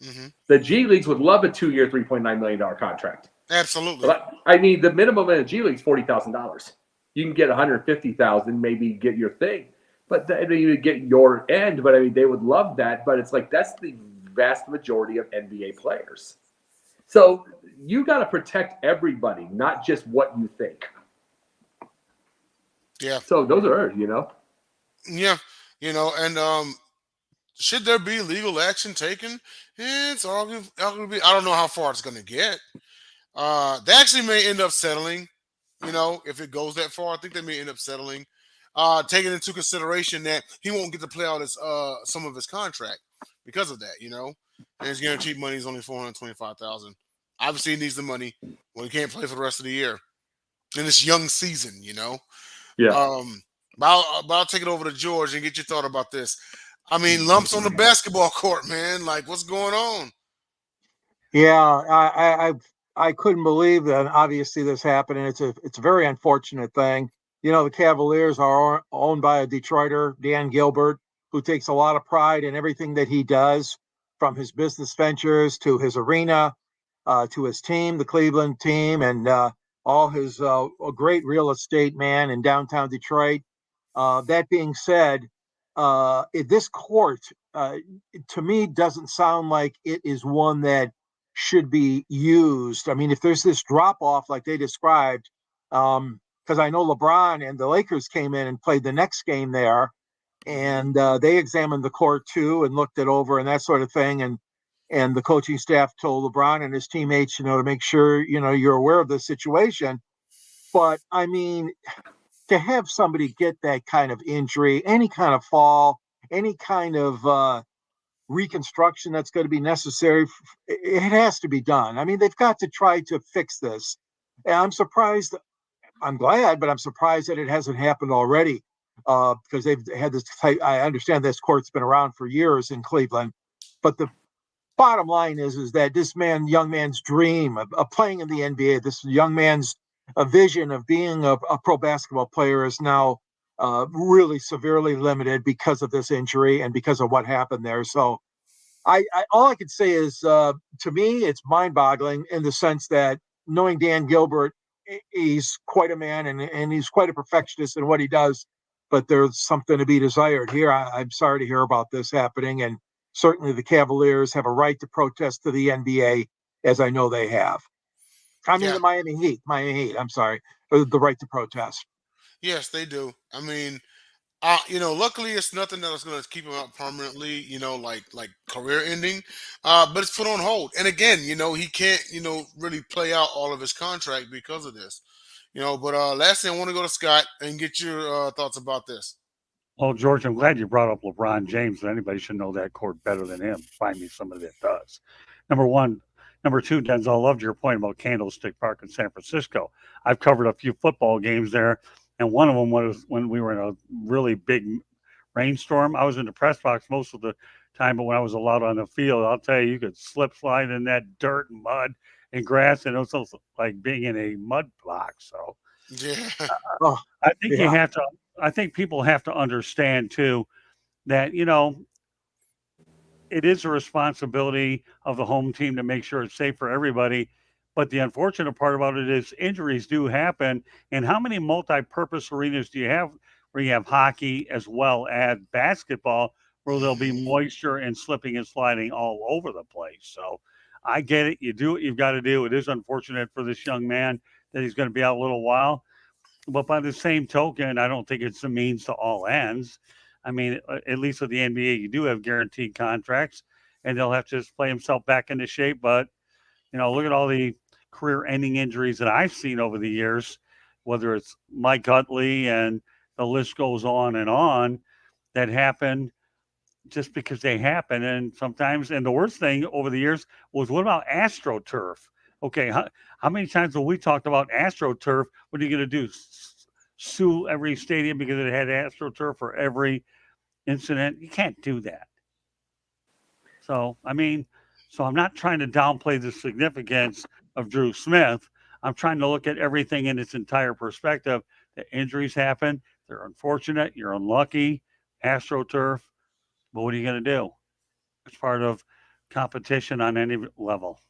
[SPEAKER 4] Mm-hmm. The G leagues would love a 2-year, $3.9 million contract.
[SPEAKER 1] Absolutely.
[SPEAKER 4] But I mean, the minimum in a G league is $40,000. You can get $150,000, maybe get your thing, but you get your end. But I mean, they would love that. But it's like that's the vast majority of NBA players. So you got to protect everybody, not just what you think.
[SPEAKER 1] Yeah.
[SPEAKER 4] So those are,
[SPEAKER 1] Yeah, and should there be legal action taken? It's arguably, I don't know how far it's going to get. They actually may end up settling. If it goes that far, I think they may end up settling, taking into consideration that he won't get to play out his some of his contract because of that. And his guaranteed money is only $425,000. Obviously, he needs the money when he can't play for the rest of the year in this young season.
[SPEAKER 4] Yeah.
[SPEAKER 1] But I'll take it over to George and get your thought about this. I mean, lumps on the basketball court, man. Like, what's going on?
[SPEAKER 3] Yeah, I couldn't believe that. Obviously, this happened, and it's a very unfortunate thing. The Cavaliers are owned by a Detroiter, Dan Gilbert, who takes a lot of pride in everything that he does, from his business ventures to his arena, to his team, the Cleveland team, and all his a great real estate man in downtown Detroit. That being said, this court, to me, doesn't sound like it is one that should be used. I mean, if there's this drop off like they described, because I know LeBron and the Lakers came in and played the next game there, and they examined the court too and looked it over and that sort of thing. And the coaching staff told LeBron and his teammates, to make sure you're aware of the situation. But I mean, to have somebody get that kind of injury, any kind of fall, any kind of reconstruction that's going to be necessary, it has to be done. I mean, they've got to try to fix this. And I'm surprised. I'm glad, but I'm surprised that it hasn't happened already, because they've had this. I understand this court's been around for years in Cleveland, but the bottom line is that this young man's dream of playing in the NBA, this young man's vision of being a pro basketball player is now really severely limited because of this injury and because of what happened there. So all I could say is, to me, it's mind-boggling in the sense that knowing Dan Gilbert, he's quite a man and he's quite a perfectionist in what he does, but there's something to be desired here. I'm sorry to hear about this happening, and certainly the Cavaliers have a right to protest to the NBA, as I know they have. I mean,
[SPEAKER 1] Yeah.
[SPEAKER 3] the Miami Heat. I'm sorry, the right to protest.
[SPEAKER 1] Yes, they do. I mean, luckily it's nothing that's going to keep him out permanently. Like career ending. But it's put on hold. And again, he can't, really play out all of his contract because of this. But lastly, I want to go to Scott and get your thoughts about this.
[SPEAKER 2] Well, George, I'm glad you brought up LeBron James. Anybody should know that court better than him. Find me somebody that does. Number one. Number two, Denzel, I loved your point about Candlestick Park in San Francisco. I've covered a few football games there, and one of them was when we were in a really big rainstorm. I was in the press box most of the time, but when I was allowed on the field, I'll tell you, you could slip slide in that dirt and mud and grass, and it was also like being in a mud box. So
[SPEAKER 1] Yeah.
[SPEAKER 3] Oh,
[SPEAKER 2] I think you
[SPEAKER 3] yeah.
[SPEAKER 2] have to. I think people have to understand too that it is a responsibility of the home team to make sure it's safe for everybody. But the unfortunate part about it is injuries do happen. And how many multi-purpose arenas do you have where you have hockey as well as basketball, where there'll be moisture and slipping and sliding all over the place? So I get it. You do what you've got to do. It is unfortunate for this young man that he's going to be out a little while. But by the same token, I don't think it's the means to all ends. I mean, at least with the NBA, you do have guaranteed contracts, and they'll have to just play himself back into shape. But look at all the career-ending injuries that I've seen over the years, whether it's Mike Utley and the list goes on, that happen just because they happen. And sometimes, and the worst thing over the years was, what about AstroTurf? Okay, how many times have we talked about AstroTurf? What are you going to do? Sue every stadium because it had AstroTurf for every incident? You can't do that. So, I'm not trying to downplay the significance of Drew Smith. I'm trying to look at everything in its entire perspective. The injuries happen. They're unfortunate. You're unlucky. AstroTurf. But what are you going to do? It's part of competition on any level.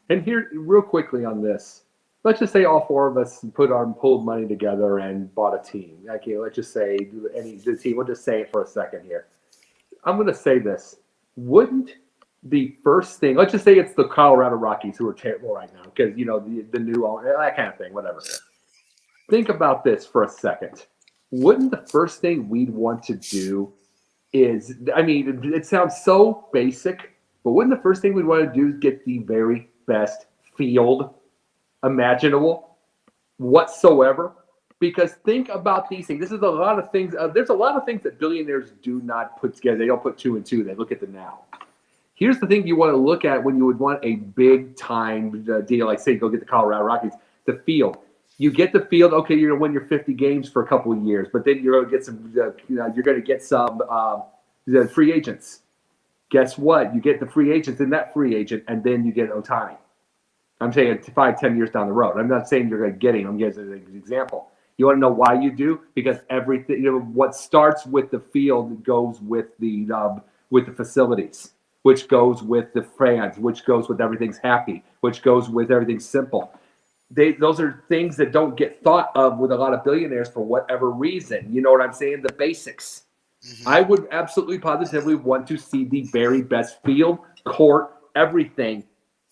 [SPEAKER 4] And here, real quickly on this, let's just say all four of us pulled money together and bought a team. Okay, let's just say the team. We'll just say it for a second here. I'm going to say this. Wouldn't the first thing, let's just say it's the Colorado Rockies who are terrible right now because, the new owner, that kind of thing, whatever. Think about this for a second. Wouldn't the first thing we'd want to do is, it sounds so basic, but wouldn't the first thing we'd want to do is get the very best field imaginable whatsoever? Because think about these things. This is a lot of things. There's a lot of things that billionaires do not put together. They don't put two and two. They look at the now. Here's the thing you want to look at when you would want a big time deal, like say go get the Colorado Rockies, the field. You get the field. Okay, you're gonna win your 50 games for a couple of years, but then you're gonna get some. You're gonna get some free agents. Guess what? You get the free agents and that free agent, and then you get Ohtani. I'm saying 5-10 years down the road. I'm not saying you're going to get him. I'm giving an example. You want to know why you do? Because everything, what starts with the field goes with the facilities, which goes with the fans, which goes with everything's happy, which goes with everything's simple. Those are things that don't get thought of with a lot of billionaires for whatever reason. You know what I'm saying? The basics. Mm-hmm. I would absolutely positively want to see the very best field, court, everything,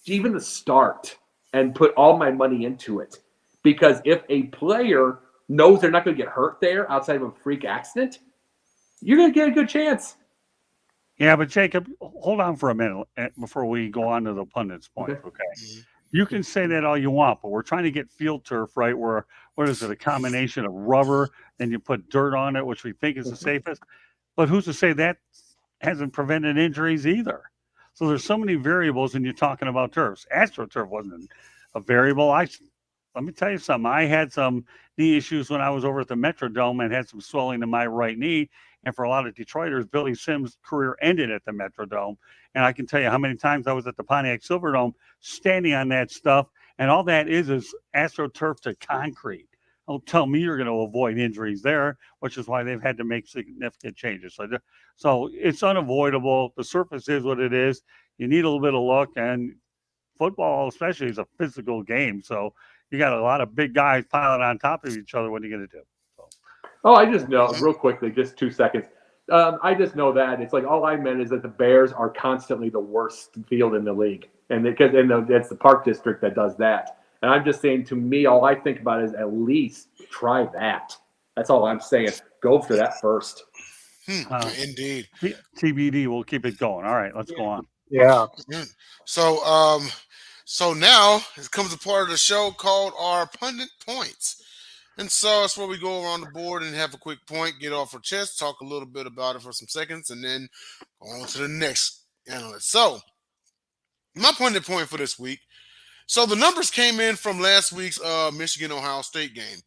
[SPEAKER 4] even the start, and put all my money into it. Because if a player knows they're not going to get hurt there outside of a freak accident, you're going to get a good chance.
[SPEAKER 2] Yeah, but Jacob, hold on for a minute before we go on to the pundits' point, okay? Mm-hmm. You can say that all you want, but we're trying to get field turf, right, where, what is it, a combination of rubber, and you put dirt on it, which we think is the safest. But who's to say that hasn't prevented injuries either? So there's so many variables, and you're talking about turfs. AstroTurf wasn't a variable. Let me tell you something. I had some knee issues when I was over at the Metrodome and had some swelling in my right knee. And for a lot of Detroiters, Billy Sims' career ended at the Metrodome. And I can tell you how many times I was at the Pontiac Silverdome standing on that stuff. And all that is AstroTurf to concrete. Don't tell me you're going to avoid injuries there, which is why they've had to make significant changes. So it's unavoidable. The surface is what it is. You need a little bit of luck. And football, especially, is a physical game. So you got a lot of big guys piling on top of each other. What are you going to do?
[SPEAKER 4] Oh, I just know, real quickly, just 2 seconds. I just know that it's like all I meant is that the Bears are constantly the worst field in the league, and it's the Park District that does that. And I'm just saying, to me, all I think about is at least try that. That's all I'm saying. Go for that first.
[SPEAKER 1] Indeed.
[SPEAKER 2] TBD, we'll keep it going. All right, let's go on.
[SPEAKER 3] Yeah.
[SPEAKER 1] So, so now it comes a part of the show called our pundit points. And so that's where we go around the board and have a quick point, get off our chest, talk a little bit about it for some seconds, and then go on to the next analyst. So, my pundit point for this week. So the numbers came in from last week's Michigan-Ohio State game.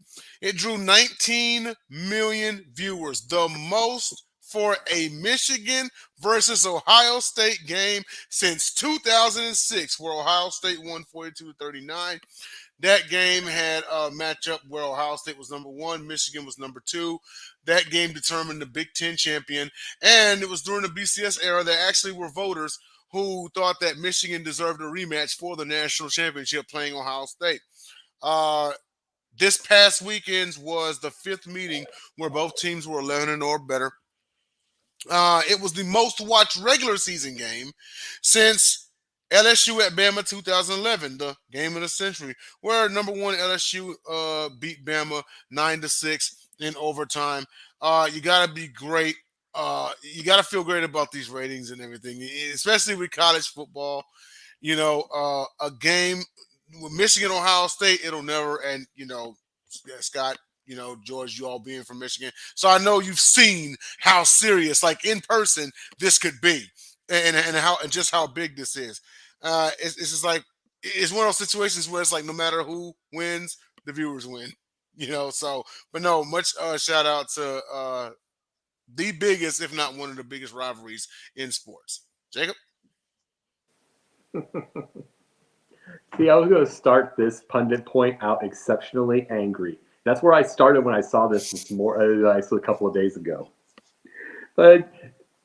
[SPEAKER 1] It drew 19 million viewers, the most for a Michigan versus Ohio State game since 2006, where Ohio State won 42-39. That game had a matchup where Ohio State was number 1, Michigan was number 2. That game determined the Big Ten champion, and it was during the BCS era that actually were voters who thought that Michigan deserved a rematch for the national championship playing Ohio State. This past weekend was the 5th meeting where both teams were 11 or better. It was the most watched regular season game since LSU at Bama 2011, the game of the century, where number 1 LSU beat Bama 9-6 in overtime. You got to be great. You got to feel great about these ratings and everything, especially with college football. You know, a game with Michigan, Ohio State, it'll never, and, you know, Scott, you know, George, you all being from Michigan. So I know you've seen how serious, like in person, this could be and just how big this is. It's just like, it's one of those situations where it's like, no matter who wins, the viewers win, you know? So, but no, much shout out to, the biggest, if not one of the biggest rivalries in sports. Jacob?
[SPEAKER 4] See, I was going to start this pundit point out exceptionally angry. That's where I started when I saw this a couple of days ago. But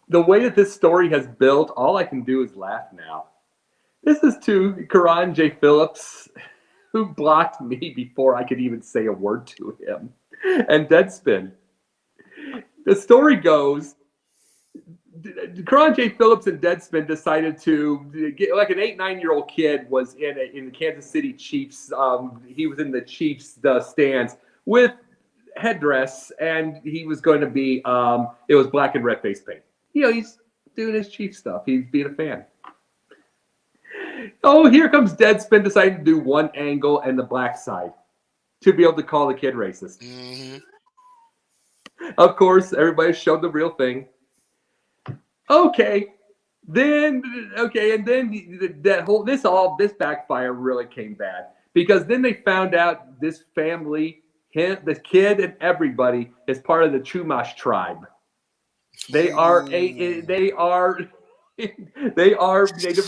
[SPEAKER 4] the way that this story has built, all I can do is laugh now. This is to Karan J. Phillips, who blocked me before I could even say a word to him, and Deadspin. The story goes, Karan J. Phillips and Deadspin decided to get, like, an 8-9-year-old kid was in the Kansas City Chiefs. He was in the Chiefs stands with headdress, and he was going to be it was black and red face paint. You know, he's doing his Chiefs stuff. He's being a fan. Oh, here comes Deadspin deciding to do one angle and the black side to be able to call the kid racist.
[SPEAKER 1] Mm-hmm.
[SPEAKER 4] Of course, everybody showed the real thing. Okay, and then this backfire really came bad, because then they found out this family, the kid and everybody, is part of the Chumash tribe. They are Native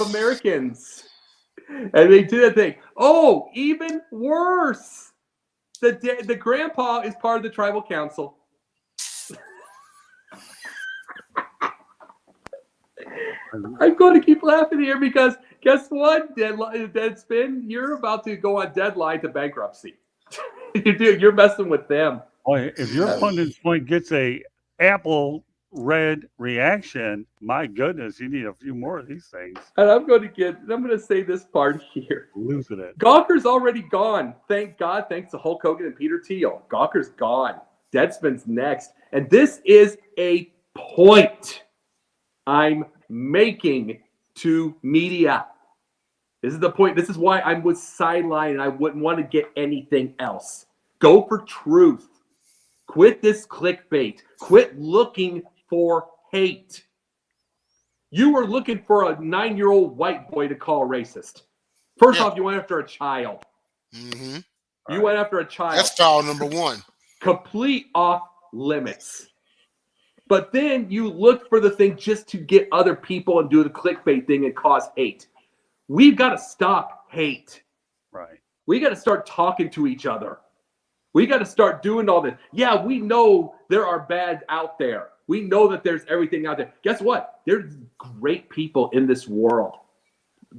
[SPEAKER 4] Americans, and they do that thing. Oh, even worse, the grandpa is part of the tribal council. I'm going to keep laughing here because guess what, Deadspin? You're about to go on deadline to bankruptcy. You're messing with them.
[SPEAKER 2] Boy, if your pundit's point gets a apple red reaction, my goodness, you need a few more of these things.
[SPEAKER 4] And I'm going to say this part here.
[SPEAKER 2] Losing it.
[SPEAKER 4] Gawker's already gone. Thank God. Thanks to Hulk Hogan and Peter Thiel. Gawker's gone. Deadspin's next. And this is a point I'm making to media. This is the point. This is why I'm with Sideline and I wouldn't want to get anything else. Go for truth. Quit this clickbait. Quit looking for hate. You were looking for a 9-year-old white boy to call racist. First off, you went after a child.
[SPEAKER 1] Mm-hmm.
[SPEAKER 4] You went after a child.
[SPEAKER 1] That's foul number 1.
[SPEAKER 4] Complete off limits. But then you look for the thing just to get other people and do the clickbait thing and cause hate. We've got to stop hate.
[SPEAKER 2] Right.
[SPEAKER 4] We got to start talking to each other. We got to start doing all this. Yeah, we know there are bad out there. We know that there's everything out there. Guess what? There's great people in this world.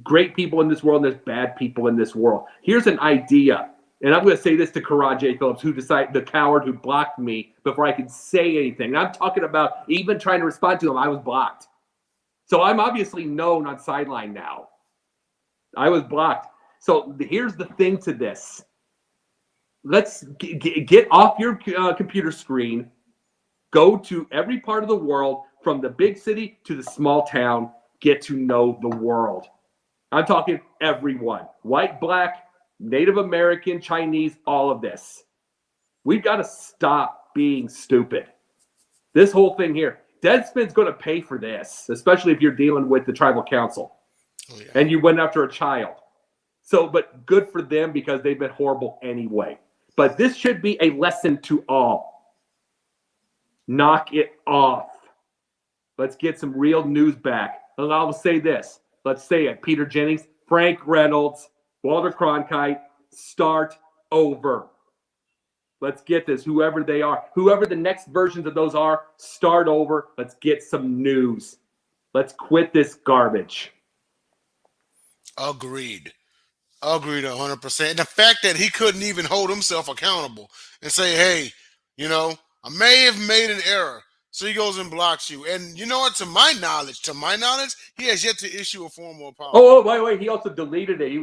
[SPEAKER 4] Great people in this world, and there's bad people in this world. Here's an idea. And I'm going to say this to Karan J. Phillips, the coward who blocked me before I could say anything. And I'm talking about even trying to respond to him. I was blocked. So I'm obviously known on Sideline now. I was blocked. So here's the thing to this. Let's get off your computer screen. Go to every part of the world, from the big city to the small town. Get to know the world. I'm talking everyone. White, black, Native American, Chinese, all of this. We've got to stop being stupid. This whole thing here, Deadspin's going to pay for this, especially if you're dealing with the tribal council. Oh, yeah. And you went after a child. So, but good for them because they've been horrible anyway. But this should be a lesson to all. Knock it off. Let's get some real news back. And I'll say this. Let's say it. Peter Jennings, Frank Reynolds, Walter Cronkite, start over. Let's get this. Whoever they are, whoever the next versions of those are, start over. Let's get some news. Let's quit this garbage.
[SPEAKER 1] Agreed. Agreed 100%. And the fact that he couldn't even hold himself accountable and say, hey, I may have made an error. So he goes and blocks you. And you know what? To my knowledge, he has yet to issue a formal apology.
[SPEAKER 4] Oh, wait. He also deleted it. He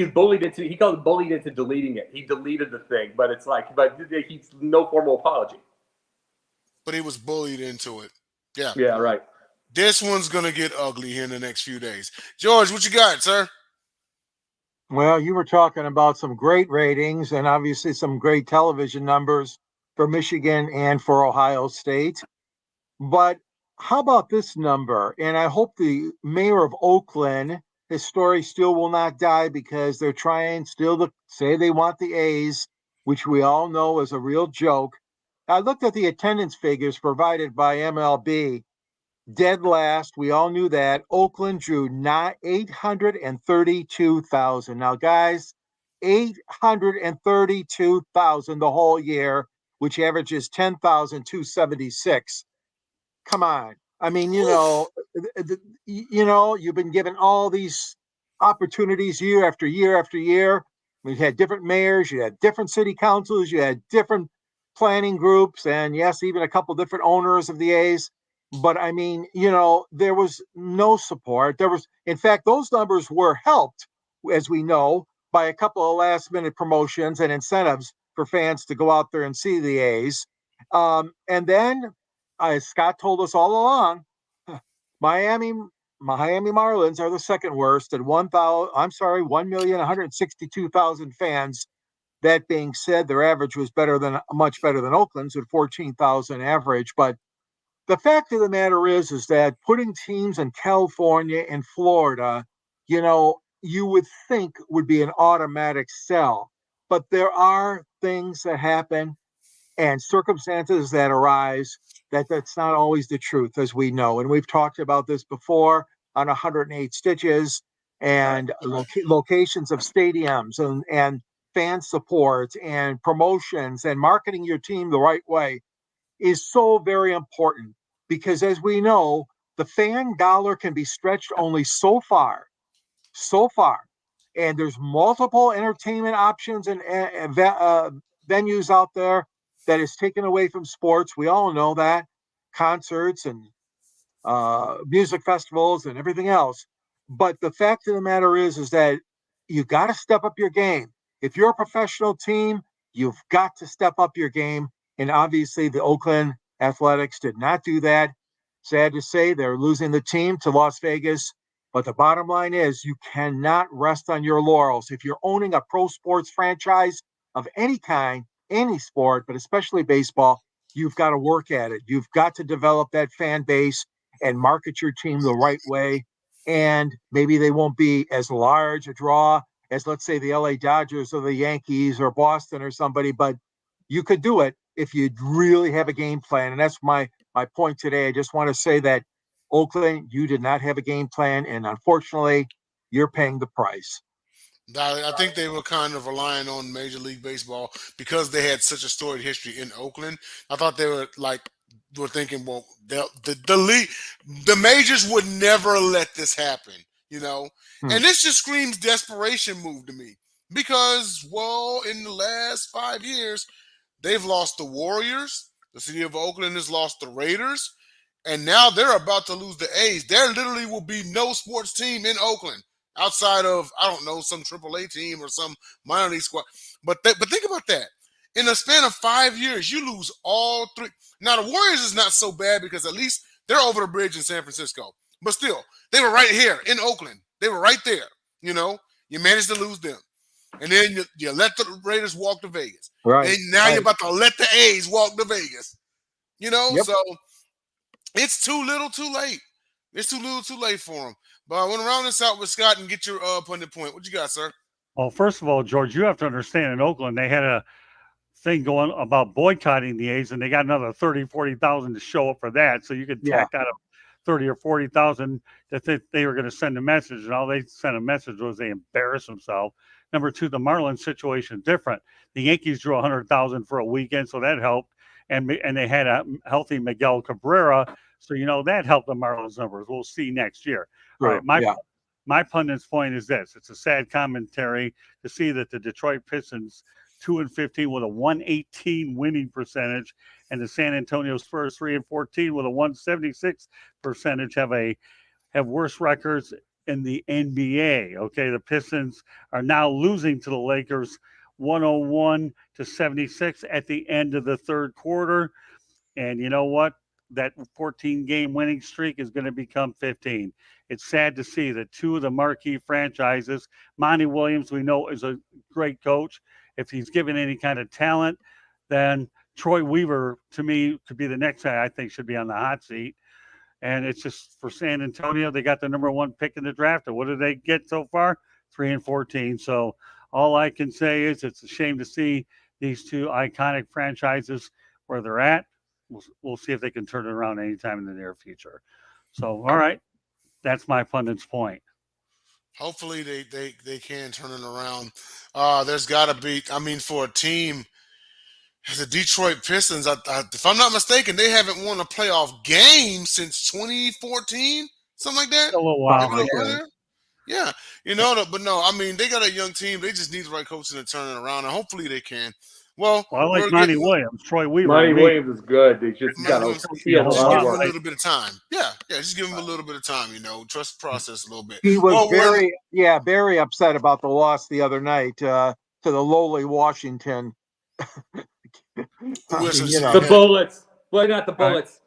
[SPEAKER 4] called it bullied into deleting it. He deleted the thing, but he's no formal apology.
[SPEAKER 1] But he was bullied into it. Yeah.
[SPEAKER 4] Yeah, right.
[SPEAKER 1] This one's going to get ugly here in the next few days. George, what you got, sir?
[SPEAKER 3] Well, you were talking about some great ratings and obviously some great television numbers for Michigan and for Ohio State. But how about this number? And I hope the mayor of Oakland, his story still will not die because they're trying still to say they want the A's, which we all know is a real joke. I looked at the attendance figures provided by MLB. Dead last, we all knew that. Oakland drew 832,000. Now, guys, 832,000 the whole year, which averages 10,276. Come on. I mean, you've been given all these opportunities year after year after year. We've had different mayors, you had different city councils, you had different planning groups, and yes, even a couple different owners of the A's. But I mean, there was no support. In fact, those numbers were helped, as we know, by a couple of last minute promotions and incentives for fans to go out there and see the A's. And then, as Scott told us all along, Miami Marlins are the second worst at 1,162,000 fans. That being said, their average was much better than Oakland's at 14,000 average. But the fact of the matter is that putting teams in California and Florida, you would think would be an automatic sell. But there are things that happen and circumstances that arise that's not always the truth, as we know. And we've talked about this before on 108 Stitches and locations of stadiums and fan support and promotions and marketing your team the right way is so very important because, as we know, the fan dollar can be stretched only so far. And there's multiple entertainment options and venues out there that is taken away from sports. We all know that. Concerts and music festivals and everything else. But the fact of the matter is that you got to step up your game. If you're a professional team, you've got to step up your game. And obviously, the Oakland Athletics did not do that. Sad to say, they're losing the team to Las Vegas. But the bottom line is you cannot rest on your laurels. If you're owning a pro sports franchise of any kind, any sport, but especially baseball, you've got to work at it. You've got to develop that fan base and market your team the right way. And maybe they won't be as large a draw as, let's say, the LA Dodgers or the Yankees or Boston or somebody, but you could do it if you really have a game plan. And that's my point today. I just want to say that Oakland, you did not have a game plan, and unfortunately, you're paying the price.
[SPEAKER 1] I think they were kind of relying on Major League Baseball because they had such a storied history in Oakland. I thought they were thinking, well, the league, the majors would never let this happen, And this just screams desperation move to me because, well, in the last 5 years, they've lost the Warriors. The city of Oakland has lost the Raiders. And now they're about to lose the A's. There literally will be no sports team in Oakland outside of, I don't know, some AAA team or some minor league squad. But think about that. In a span of 5 years, you lose all three. Now the Warriors is not so bad because at least they're over the bridge in San Francisco. But still, they were right here in Oakland. They were right there. You know, you managed to lose them. And then you let the Raiders walk to Vegas.
[SPEAKER 3] Right.
[SPEAKER 1] And now you're about to let the A's walk to Vegas. You know,
[SPEAKER 3] Yep.
[SPEAKER 1] so it's too little too late. It's too little too late for them. But I want to round this out with Scott and get your pundit point. What you got, sir?
[SPEAKER 2] Well, first of all, George, you have to understand in Oakland, they had a thing going about boycotting the A's, and they got another 30, 40,000 to show up for that. So you could tack out of 30 or 40,000 that they were going to send a message, and all they sent a message was they embarrassed themselves. Number two, the Marlins situation different. The Yankees drew 100,000 for a weekend, so that helped, and they had a healthy Miguel Cabrera, so that helped the Marlins numbers. We'll see next year.
[SPEAKER 3] Sure.
[SPEAKER 2] All right, my pundit's point is this: it's a sad commentary to see that the Detroit Pistons 2-15 with a 118 winning percentage, and the San Antonio Spurs 3-14 with a 176 percentage have worse records in the NBA. Okay, the Pistons are now losing to the Lakers 101-76 at the end of the third quarter, and you know what? That 14-game winning streak is going to become 15. It's sad to see that two of the marquee franchises, Monty Williams, we know is a great coach. If he's given any kind of talent, then Troy Weaver, to me, could be the next guy I think should be on the hot seat. And it's just for San Antonio, they got the number one pick in the draft. And what did they get so far? 3-14. So all I can say is it's a shame to see these two iconic franchises where they're at. We'll see if they can turn it around anytime in the near future. So, all right, that's my pundit's point.
[SPEAKER 1] Hopefully they can turn it around. There's got to be, I mean, for a team, the Detroit Pistons, if I'm not mistaken, they haven't won a playoff game since 2014, something like that.
[SPEAKER 2] A little while.
[SPEAKER 1] Maybe a little earlier. Yeah, but no, I mean, they got a young team. They just need the right coaching to turn it around, and hopefully they can. Well,
[SPEAKER 2] I like Monty Williams. Troy Weaver.
[SPEAKER 4] Monty Williams is good. They just got to feel a
[SPEAKER 1] just
[SPEAKER 4] lot
[SPEAKER 1] give him
[SPEAKER 4] more.
[SPEAKER 1] a little bit of time. Yeah, just give him a little bit of time. Trust the process a little bit.
[SPEAKER 3] He was very upset about the loss the other night to the lowly Washington.
[SPEAKER 4] The Bullets. Why not the Bullets?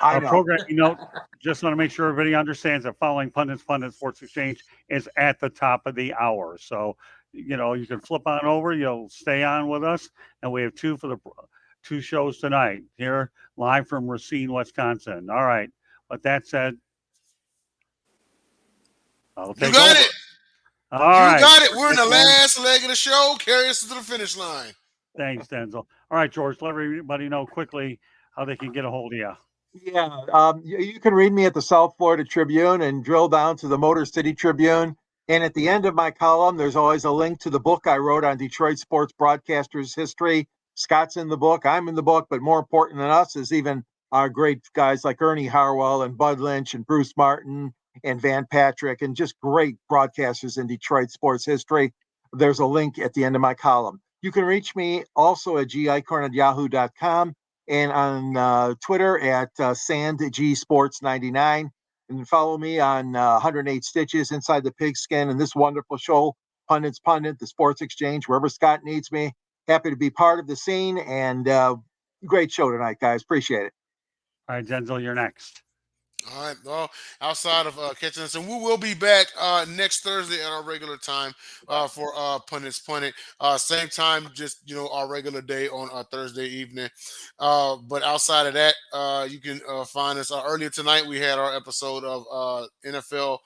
[SPEAKER 2] Our programming note, just want to make sure everybody understands that following Pundit Sports Exchange is at the top of the hour. So, you can flip on over. You'll stay on with us. And we have two shows tonight here live from Racine, Wisconsin. All right. With that said, I'll take
[SPEAKER 1] You got
[SPEAKER 2] over.
[SPEAKER 1] it.
[SPEAKER 2] All right.
[SPEAKER 1] You got it. We're in the last leg of the show. Carry us to the finish line.
[SPEAKER 2] Thanks, Denzel. All right, George, let everybody know quickly how they can get a hold of you.
[SPEAKER 3] Yeah, you can read me at the South Florida Tribune and drill down to the Motor City Tribune. And at the end of my column, there's always a link to the book I wrote on Detroit sports broadcasters' history. Scott's in the book, I'm in the book, but more important than us is even our great guys like Ernie Harwell and Bud Lynch and Bruce Martin and Van Patrick, and just great broadcasters in Detroit sports history. There's a link at the end of my column. You can reach me also at gicorn@yahoo.com and on Twitter at SandGSports99. And follow me on 108 Stitches, Inside the Pigskin, and this wonderful show, Pundit, the Sports Exchange, wherever Scott needs me. Happy to be part of the scene, and great show tonight, guys. Appreciate it.
[SPEAKER 2] All right, Denzel, you're next.
[SPEAKER 1] All right. Well, outside of catching us, and we will be back next Thursday at our regular time for Pundits Pundit. Same time, just our regular day on Thursday evening. But outside of that, you can find us earlier tonight. We had our episode of NFL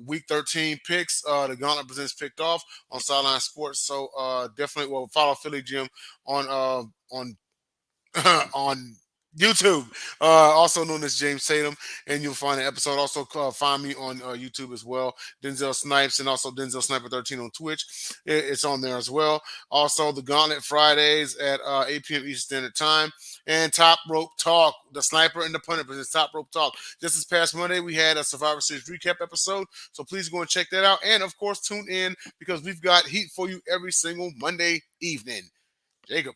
[SPEAKER 1] Week 13 picks. The Gauntlet presents Picked Off on Sideline Sports. So definitely, follow Philly Jim on on YouTube, also known as James Tatum, and you'll find the episode. Also, find me on YouTube as well, Denzel Snipes, and also Denzel Sniper 13 on Twitch. It's on there as well. Also, the Gauntlet Fridays at 8 p.m. Eastern Standard Time, and Top Rope Talk, the Sniper and the Pundit presents Top Rope Talk. Just this past Monday, we had a Survivor Series recap episode, so please go and check that out. And of course, tune in because we've got heat for you every single Monday evening. Jacob.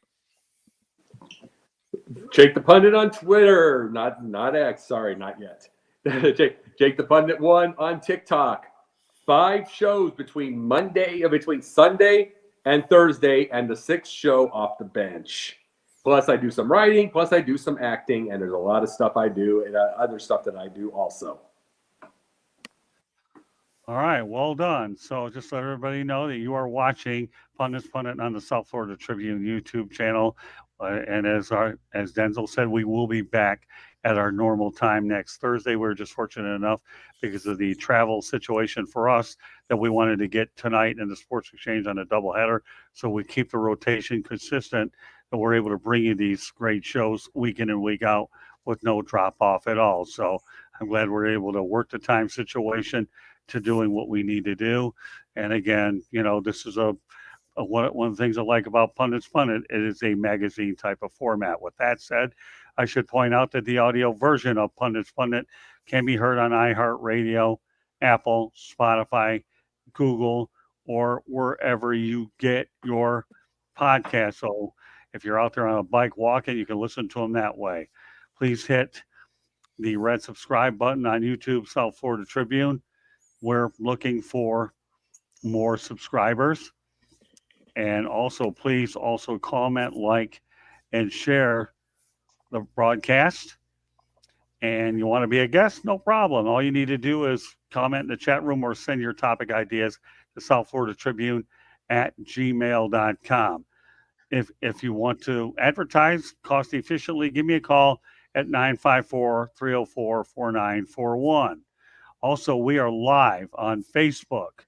[SPEAKER 4] Jake the Pundit on Twitter, not X. Sorry, not yet. Jake the Pundit 1 on TikTok. 5 shows between Sunday and Thursday, and the 6th show off the bench. Plus, I do some writing. Plus, I do some acting, and there's a lot of stuff I do, and other stuff that I do also.
[SPEAKER 2] All right, well done. So just let everybody know that you are watching Pundits Pundit on the South Florida Tribune YouTube channel. And as Denzel said, we will be back at our normal time next Thursday. We're just fortunate enough because of the travel situation for us that we wanted to get tonight in the Sports Exchange on a doubleheader. So we keep the rotation consistent and we're able to bring you these great shows week in and week out with no drop off at all. So I'm glad we're able to work the time situation to doing what we need to do. And again, this is one of the things I like about Pundits Pundit. It is a magazine type of format. With that said, I should point out that the audio version of Pundits Pundit can be heard on iHeartRadio, Apple, Spotify, Google, or wherever you get your podcast. So if you're out there on a bike walking, you can listen to them that way. Please hit the red subscribe button on YouTube, South Florida Tribune. We're looking for more subscribers. And also, please also comment, like, and share the broadcast. And you want to be a guest? No problem. All you need to do is comment in the chat room or send your topic ideas to South Florida Tribune at gmail.com. If you want to advertise cost efficiently, give me a call at 954-304-4941. Also, we are live on Facebook,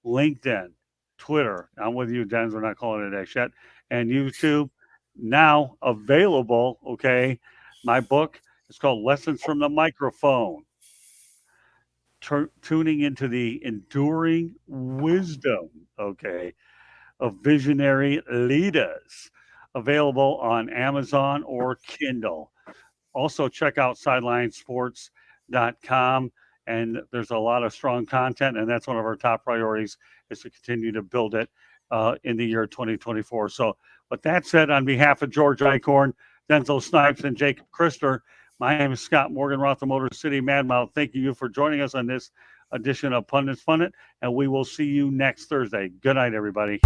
[SPEAKER 2] LinkedIn, Twitter. I'm with you, Denzel. We're not calling it X yet. And YouTube. Now available, okay? My book is called Lessons from the Microphone. Tuning into the enduring wisdom, okay, of visionary leaders. Available on Amazon or Kindle. Also, check out sidelinesports.com. And there's a lot of strong content, and that's one of our top priorities is to continue to build it in the year 2024. So with that said, on behalf of George Eichhorn, Denzel Snipes, and Jacob Krister, my name is Scott Morgan, Roth the Motor City Madmouth. Thank you for joining us on this edition of Pundits Pundit, and we will see you next Thursday. Good night, everybody.